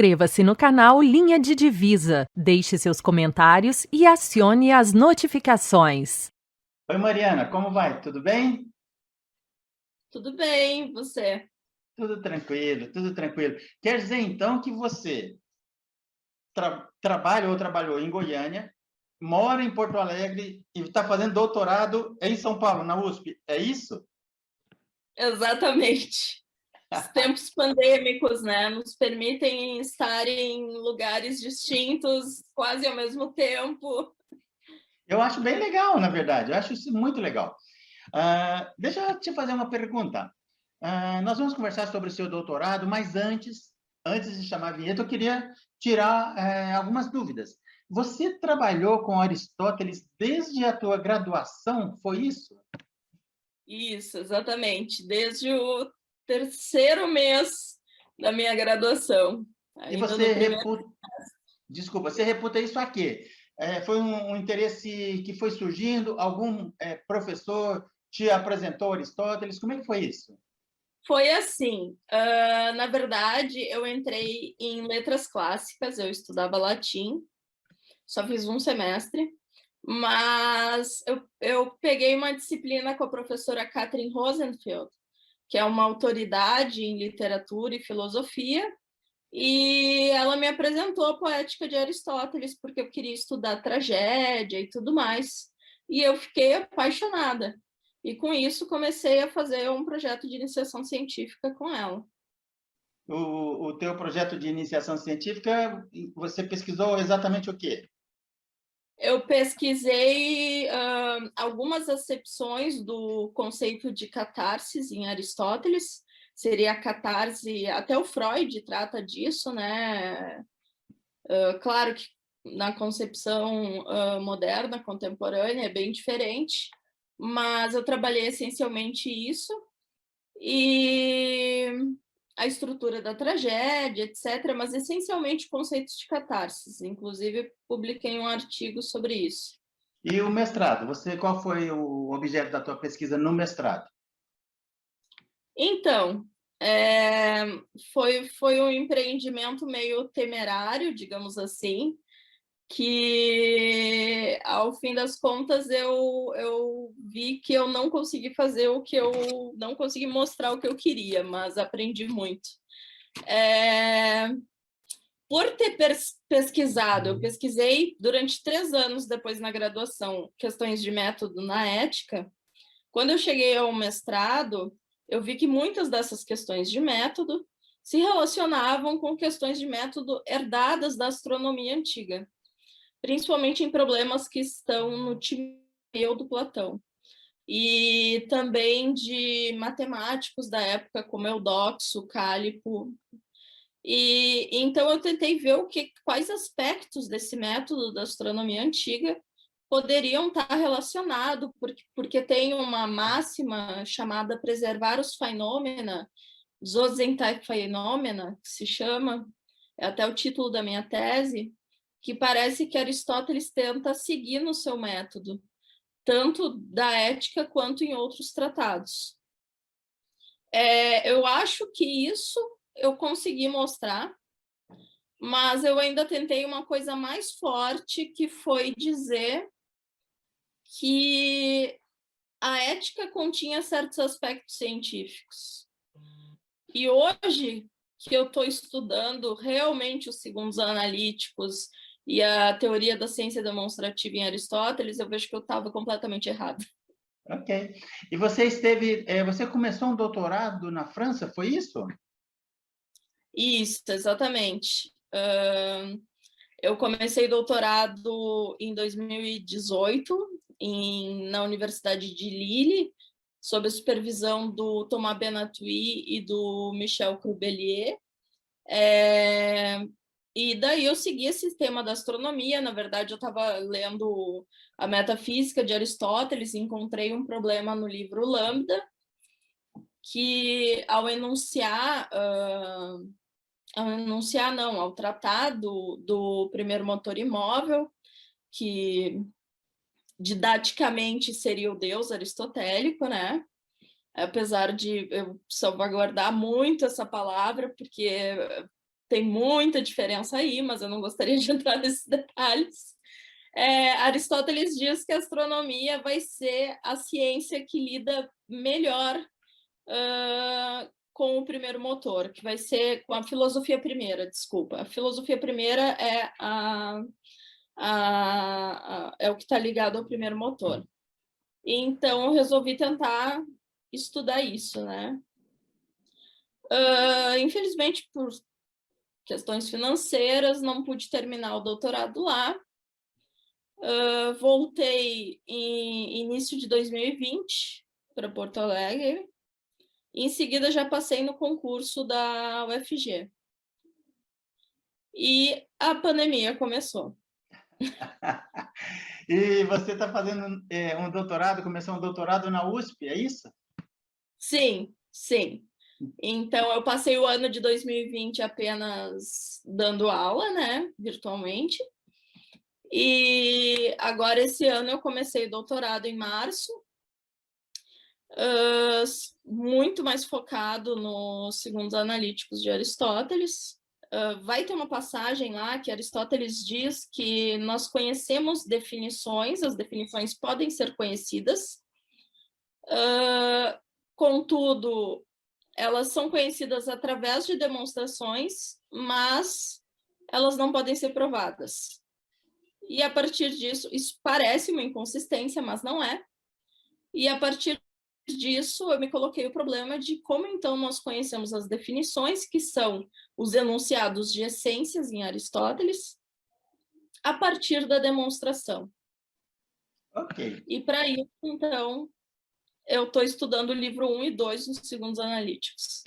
Inscreva-se no canal Linha de Divisa, deixe seus comentários e acione as notificações. Oi, Mariana, como vai? Tudo bem? Tudo bem, você? Tudo tranquilo, tudo tranquilo. Quer dizer, então, que você trabalha ou trabalhou em Goiânia, mora em Porto Alegre e está fazendo doutorado em São Paulo, na USP, é isso? Exatamente. Os tempos pandêmicos, né, nos permitem estar em lugares distintos quase ao mesmo tempo. Eu acho bem legal, na verdade, eu acho isso muito legal. Deixa eu te fazer uma pergunta. Nós vamos conversar sobre o seu doutorado, mas antes de chamar a vinheta, eu queria tirar algumas dúvidas. Você trabalhou com Aristóteles desde a tua graduação, foi isso? Isso, exatamente. Desde o terceiro mês da minha graduação. E você Desculpa, você reputa isso a quê? Foi um interesse que foi surgindo? Algum professor te apresentou Aristóteles? Como é que foi isso? Foi assim, na verdade, eu entrei em letras clássicas, eu estudava latim, só fiz um semestre, mas eu peguei uma disciplina com a professora Katrin Rosenfeld, que é uma autoridade em literatura e filosofia, e ela me apresentou a poética de Aristóteles, porque eu queria estudar tragédia e tudo mais, e eu fiquei apaixonada. E com isso comecei a fazer um projeto de iniciação científica com ela. O teu projeto de iniciação científica, você pesquisou exatamente o quê? Eu pesquisei algumas acepções do conceito de catarse em Aristóteles. Seria a catarse, até o Freud trata disso, né? Claro que na concepção moderna, contemporânea, é bem diferente, mas eu trabalhei essencialmente isso, e a estrutura da tragédia, etc., mas essencialmente conceitos de catarse. Inclusive, publiquei um artigo sobre isso. E o mestrado? Qual foi o objeto da tua pesquisa no mestrado? Então, foi um empreendimento meio temerário, digamos que, ao fim das contas, eu vi que eu não consegui fazer não consegui mostrar o que eu queria, mas aprendi muito. Por ter pesquisado, eu pesquisei durante 3 anos depois na graduação, questões de método na ética. Quando eu cheguei ao mestrado, eu vi que muitas dessas questões de método se relacionavam com questões de método herdadas da astronomia antiga, principalmente em problemas que estão no Timeu do Platão, e também de matemáticos da época, como Eudoxo, Cálipo. E então eu tentei ver quais aspectos desse método da astronomia antiga poderiam estar relacionados, porque tem uma máxima chamada preservar os phenomena, Zosentai phenomena, que se chama, é até o título da minha tese, que parece que Aristóteles tenta seguir no seu método, tanto da ética quanto em outros tratados. Eu acho que isso eu consegui mostrar, mas eu ainda tentei uma coisa mais forte, que foi dizer que a ética continha certos aspectos científicos. E hoje, que eu estou estudando realmente os segundos analíticos e a teoria da ciência demonstrativa em Aristóteles, eu vejo que eu estava completamente errada. Ok. E você começou um doutorado na França, foi isso? Isso, exatamente. Eu comecei doutorado em 2018 na Universidade de Lille, sob a supervisão do Thomas Benatouis e do Michel Crubelier. E daí eu segui esse tema da astronomia. Na verdade, eu estava lendo a Metafísica de Aristóteles e encontrei um problema no livro Lambda, que ao tratar do primeiro motor imóvel, que didaticamente seria o Deus aristotélico, né? Apesar de eu salvaguardar muito essa palavra, porque tem muita diferença aí, mas eu não gostaria de entrar nesses detalhes. Aristóteles diz que a astronomia vai ser a ciência que lida melhor com o primeiro motor, que vai ser com a filosofia primeira, desculpa. A filosofia primeira é o que está ligado ao primeiro motor. Então, eu resolvi tentar estudar isso, né? Infelizmente, por questões financeiras, não pude terminar o doutorado lá. Voltei em início de 2020 para Porto Alegre. E em seguida, já passei no concurso da UFG. E a pandemia começou. E você está fazendo um doutorado, começou um doutorado na USP, é isso? Sim, sim. Então, eu passei o ano de 2020 apenas dando aula, né, virtualmente. E agora, esse ano, eu comecei o doutorado em março, muito mais focado nos segundos analíticos de Aristóteles. Vai ter uma passagem lá que Aristóteles diz que nós conhecemos definições, as definições podem ser conhecidas, contudo, elas são conhecidas através de demonstrações, mas elas não podem ser provadas. E a partir disso, isso parece uma inconsistência, mas não é. E a partir disso, eu me coloquei o problema de como, então, nós conhecemos as definições, que são os enunciados de essências em Aristóteles, a partir da demonstração. Ok. E, para isso, então, eu estou estudando o livro 1 e 2 nos segundos analíticos.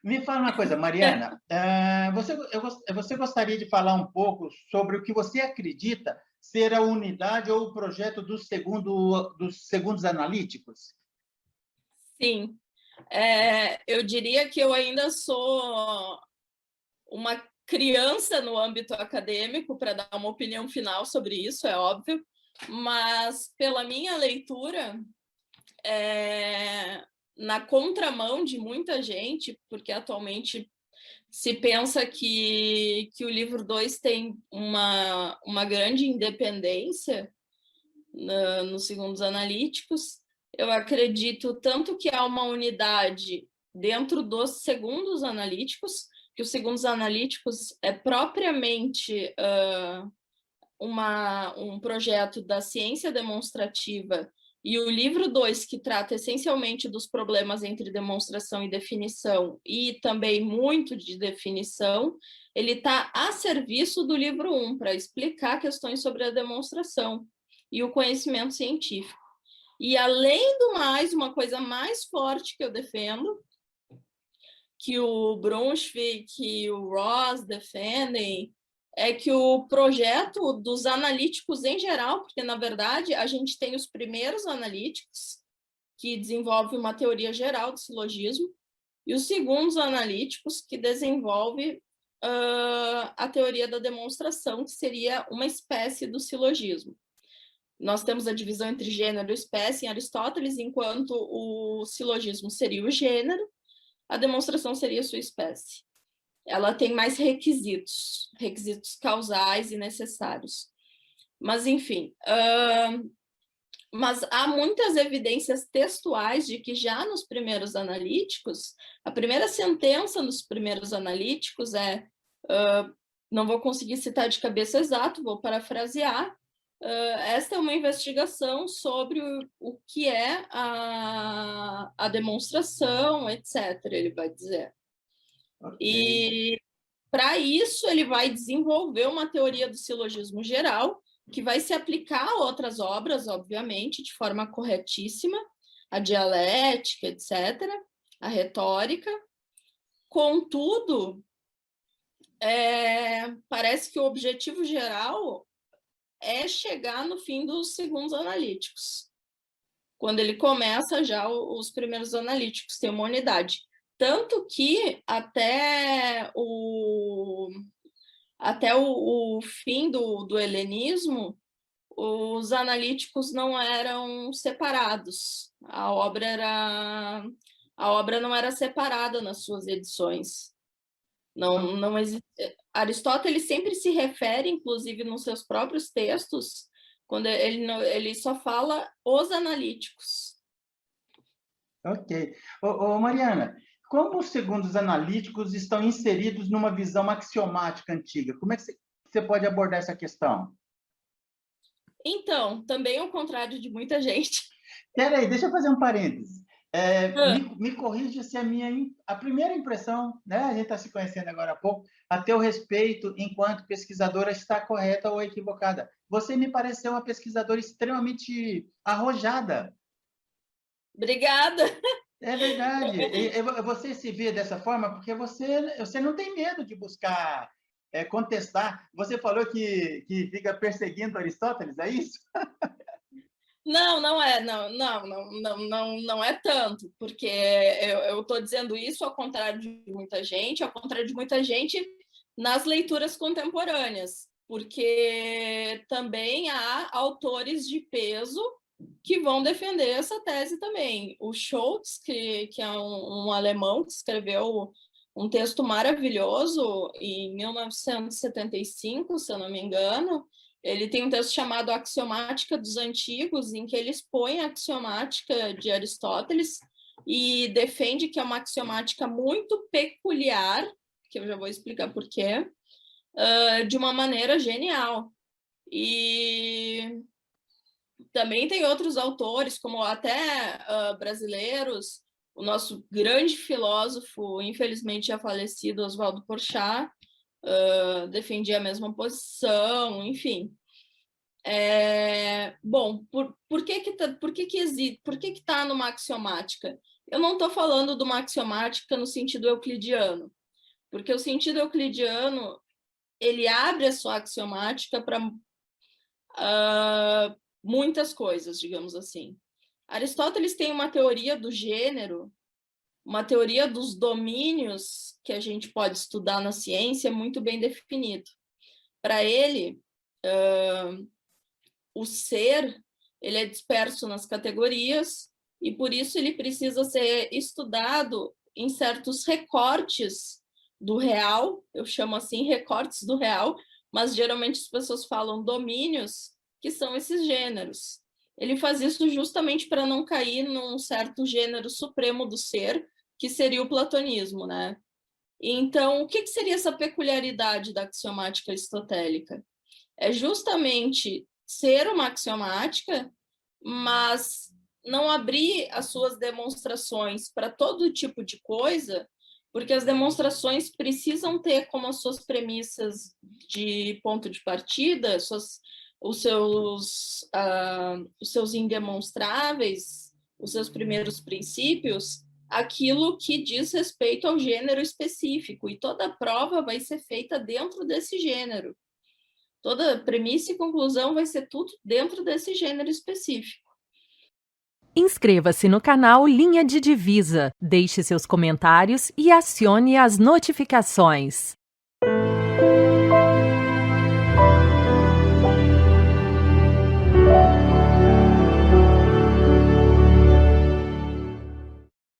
Me fala uma coisa, Mariana, você gostaria de falar um pouco sobre o que você acredita ser a unidade ou o projeto dos segundos analíticos? Sim. Eu diria que eu ainda sou uma criança no âmbito acadêmico para dar uma opinião final sobre isso, é óbvio, mas pela minha leitura, na contramão de muita gente, porque atualmente se pensa que o livro 2 tem uma grande independência nos segundos analíticos. Eu acredito tanto que há uma unidade dentro dos segundos analíticos, que os segundos analíticos é propriamente um projeto da ciência demonstrativa, e o livro 2, que trata essencialmente dos problemas entre demonstração e definição, e também muito de definição, ele está a serviço do livro 1, para explicar questões sobre a demonstração e o conhecimento científico. E, além do mais, uma coisa mais forte que eu defendo, que o Brunschwig e o Ross defendem, é que o projeto dos analíticos em geral, porque, na verdade, a gente tem os primeiros analíticos, que desenvolvem uma teoria geral do silogismo, e os segundos analíticos, que desenvolvem a teoria da demonstração, que seria uma espécie do silogismo. Nós temos a divisão entre gênero e espécie em Aristóteles, enquanto o silogismo seria o gênero, a demonstração seria a sua espécie. Ela tem mais requisitos causais e necessários. Mas, enfim, mas há muitas evidências textuais de que já nos primeiros analíticos, a primeira sentença dos primeiros analíticos não vou conseguir citar de cabeça exato, vou parafrasear, esta é uma investigação sobre o que é a demonstração, etc., ele vai dizer. Okay. E, para isso, ele vai desenvolver uma teoria do silogismo geral, que vai se aplicar a outras obras, obviamente, de forma corretíssima, a dialética, etc., a retórica. Contudo, parece que o objetivo geral é chegar no fim dos segundos analíticos. Quando ele começa, já os primeiros analíticos têm uma unidade. Tanto que até o fim do helenismo, os analíticos não eram separados. A obra não era separada nas suas edições. Não existe. Aristóteles sempre se refere, inclusive nos seus próprios textos, quando ele só fala os analíticos. Ok. Mariana, como, segundo os analíticos, estão inseridos numa visão axiomática antiga? Como é que você pode abordar essa questão? Então, também ao contrário de muita gente. Peraí, deixa eu fazer um parênteses. Me corrija se a primeira impressão, né, a gente está se conhecendo agora há pouco, a teu respeito enquanto pesquisadora está correta ou equivocada. Você me pareceu uma pesquisadora extremamente arrojada. Obrigada. É verdade. Você se vê dessa forma porque você não tem medo de buscar contestar. Você falou que fica perseguindo Aristóteles, é isso? Não é tanto, porque eu estou dizendo isso ao contrário de muita gente, nas leituras contemporâneas, porque também há autores de peso que vão defender essa tese também. O Schultz, que é um alemão que escreveu um texto maravilhoso em 1975, se eu não me engano, ele tem um texto chamado Axiomática dos Antigos, em que ele expõe a axiomática de Aristóteles e defende que é uma axiomática muito peculiar, que eu já vou explicar por quê, de uma maneira genial. E também tem outros autores, como até brasileiros, o nosso grande filósofo, infelizmente já falecido, Oswaldo Porchat, defendia a mesma posição, enfim. Bom, por que está numa axiomática? Eu não estou falando de uma axiomática no sentido euclidiano, porque o sentido euclidiano ele abre a sua axiomática para muitas coisas, digamos assim. Aristóteles tem uma teoria do gênero, uma teoria dos domínios que a gente pode estudar na ciência muito bem definido. Para ele, o ser ele é disperso nas categorias e por isso ele precisa ser estudado em certos recortes do real, eu chamo assim recortes do real, mas geralmente as pessoas falam domínios, que são esses gêneros. Ele faz isso justamente para não cair num certo gênero supremo do ser, que seria o platonismo, né? Então, o que seria essa peculiaridade da axiomática aristotélica? É justamente ser uma axiomática, mas não abrir as suas demonstrações para todo tipo de coisa, porque as demonstrações precisam ter como as suas premissas de ponto de partida, os seus indemonstráveis, os seus primeiros princípios, aquilo que diz respeito ao gênero específico, e toda a prova vai ser feita dentro desse gênero. Toda premissa e conclusão vai ser tudo dentro desse gênero específico. Inscreva-se no canal Linha de Divisa, deixe seus comentários e acione as notificações.